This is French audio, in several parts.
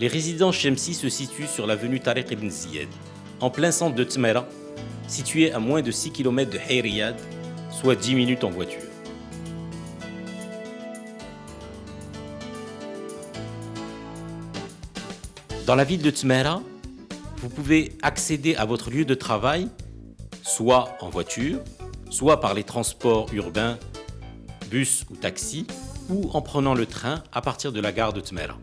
Les résidences Chemsi se situent sur l'avenue Tariq ibn Ziyad, en plein centre de Tmera, situé à moins de 6 km de Hayriyad, soit 10 minutes en voiture. Dans la ville de Tmera, vous pouvez accéder à votre lieu de travail soit en voiture, soit par les transports urbains, bus ou taxi, ou en prenant le train à partir de la gare de Tmera.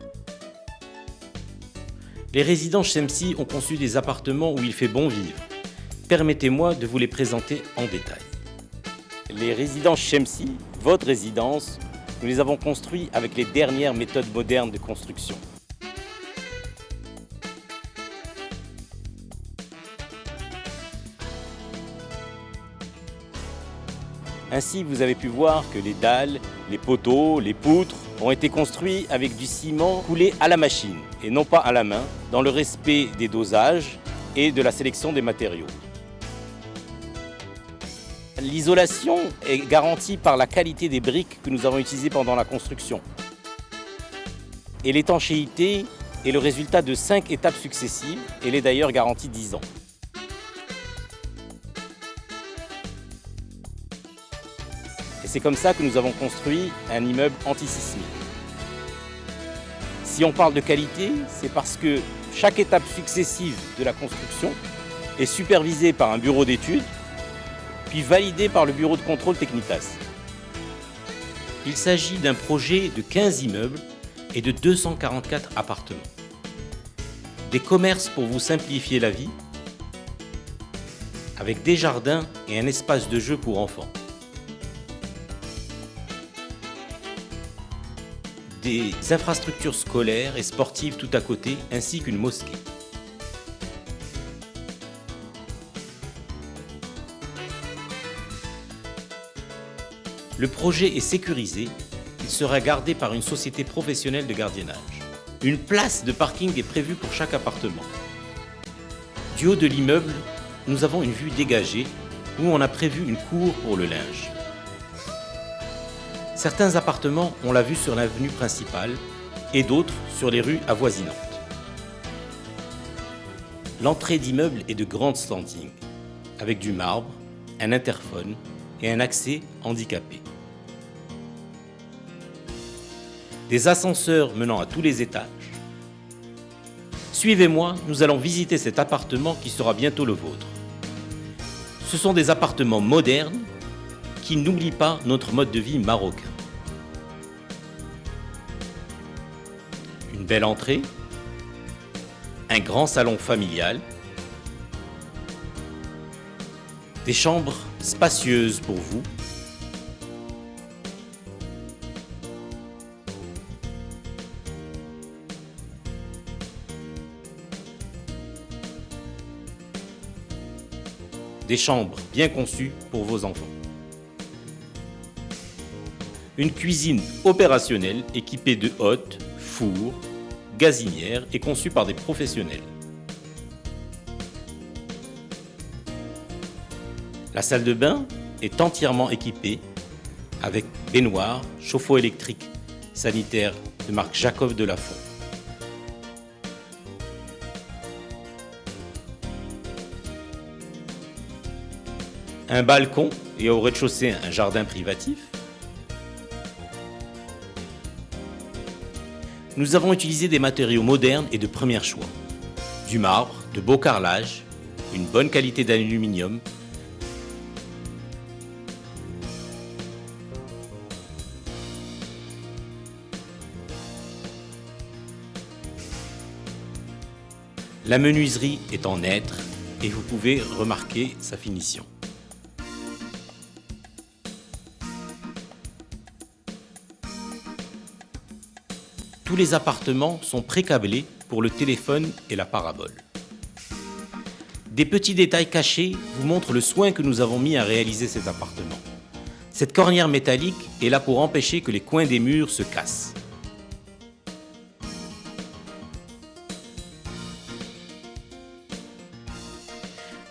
Les résidents Chemsi ont conçu des appartements où il fait bon vivre. Permettez-moi de vous les présenter en détail. Les résidences Chemsi, votre résidence, nous les avons construits avec les dernières méthodes modernes de construction. Ainsi, vous avez pu voir que les dalles, les poteaux, les poutres ont été construits avec du ciment coulé à la machine et non pas à la main, dans le respect des dosages et de la sélection des matériaux. L'isolation est garantie par la qualité des briques que nous avons utilisées pendant la construction. Et l'étanchéité est le résultat de 5 étapes successives. Elle est d'ailleurs garantie 10 ans. Et c'est comme ça que nous avons construit un immeuble antisismique. Si on parle de qualité, c'est parce que chaque étape successive de la construction est supervisée par un bureau d'études, puis validée par le bureau de contrôle Technitas. Il s'agit d'un projet de 15 immeubles et de 244 appartements. Des commerces pour vous simplifier la vie, avec des jardins et un espace de jeu pour enfants. Des infrastructures scolaires et sportives tout à côté, ainsi qu'une mosquée. Le projet est sécurisé, il sera gardé par une société professionnelle de gardiennage. Une place de parking est prévue pour chaque appartement. Du haut de l'immeuble, nous avons une vue dégagée où on a prévu une cour pour le linge. Certains appartements ont la vue sur l'avenue principale et d'autres sur les rues avoisinantes. L'entrée d'immeuble est de grande standing, avec du marbre, un interphone et un accès handicapé. Des ascenseurs menant à tous les étages. Suivez-moi, nous allons visiter cet appartement qui sera bientôt le vôtre. Ce sont des appartements modernes qui n'oublient pas notre mode de vie marocain. Une belle entrée, un grand salon familial, des chambres spacieuses pour vous, des chambres bien conçues pour vos enfants. Une cuisine opérationnelle équipée de hottes, fours, gazinières et conçue par des professionnels. La salle de bain est entièrement équipée avec baignoire, chauffe-eau électrique, sanitaire de marque Jacob de Lafont. Un balcon et au rez-de-chaussée un jardin privatif. Nous avons utilisé des matériaux modernes et de premier choix. Du marbre, de beau carrelage, une bonne qualité d'aluminium. La menuiserie est en hêtre et vous pouvez remarquer sa finition. Tous les appartements sont pré-câblés pour le téléphone et la parabole. Des petits détails cachés vous montrent le soin que nous avons mis à réaliser cet appartement. Cette cornière métallique est là pour empêcher que les coins des murs se cassent.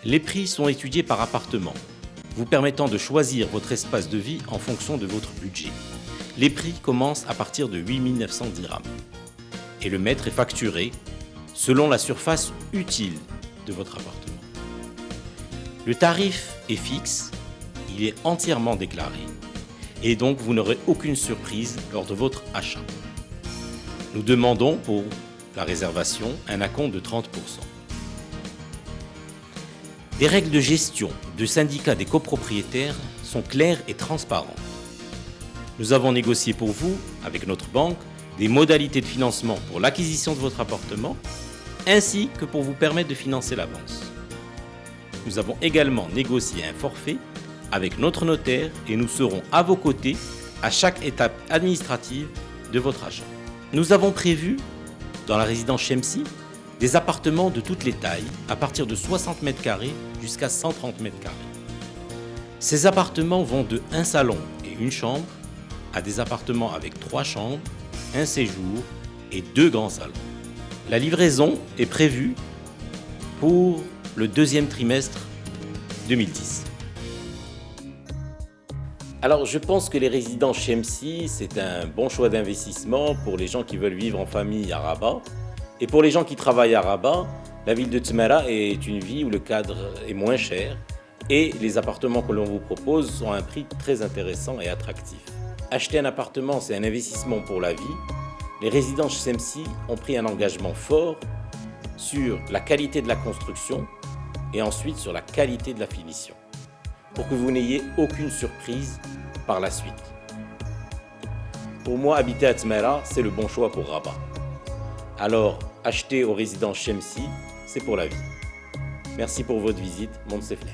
Les prix sont étudiés par appartement, vous permettant de choisir votre espace de vie en fonction de votre budget. Les prix commencent à partir de 8 900 dirhams. et le mètre est facturé selon la surface utile de votre appartement. Le tarif est fixe, il est entièrement déclaré et donc vous n'aurez aucune surprise lors de votre achat. Nous demandons pour la réservation un acompte de 30%. Les règles de gestion du syndicat des copropriétaires sont claires et transparentes. Nous avons négocié pour vous, avec notre banque, des modalités de financement pour l'acquisition de votre appartement, ainsi que pour vous permettre de financer l'avance. Nous avons également négocié un forfait avec notre notaire et nous serons à vos côtés à chaque étape administrative de votre achat. Nous avons prévu, dans la résidence Chemsi, des appartements de toutes les tailles, à partir de 60 mètres carrés jusqu'à 130 mètres carrés. Ces appartements vont de un salon et une chambre à des appartements avec 3 chambres, un séjour et 2 grands salons. La livraison est prévue pour le deuxième trimestre 2010. Alors je pense que les résidences Chemsi, c'est un bon choix d'investissement pour les gens qui veulent vivre en famille à Rabat. Et pour les gens qui travaillent à Rabat, la ville de Tmara est une ville où le cadre est moins cher et les appartements que l'on vous propose ont un prix très intéressant et attractif. Acheter un appartement, c'est un investissement pour la vie. Les résidences Chemsi ont pris un engagement fort sur la qualité de la construction et ensuite sur la qualité de la finition, pour que vous n'ayez aucune surprise par la suite. Pour moi, habiter à Tmara, c'est le bon choix pour Rabat. Alors, acheter aux résidences Chemsi, c'est pour la vie. Merci pour votre visite, Monsefler.